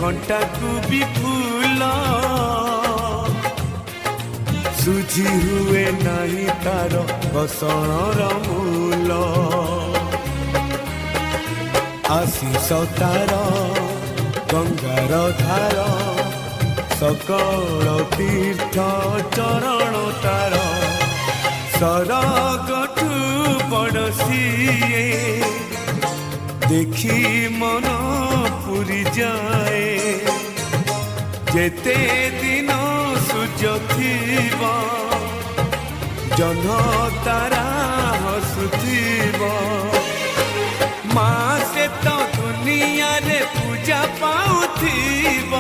कंटा को भी फूल सुझी हुए नहीं तार घसणर मूल आशीष तार गंगार धार सकल तीर्थ चरण तार सरगठू बड़सिए देखी मन पूरी जाए जेते दिन सूर्य थीब जह्न तारा हसुथीब माँ से तो दुनिया रे पूजा पाउथीब।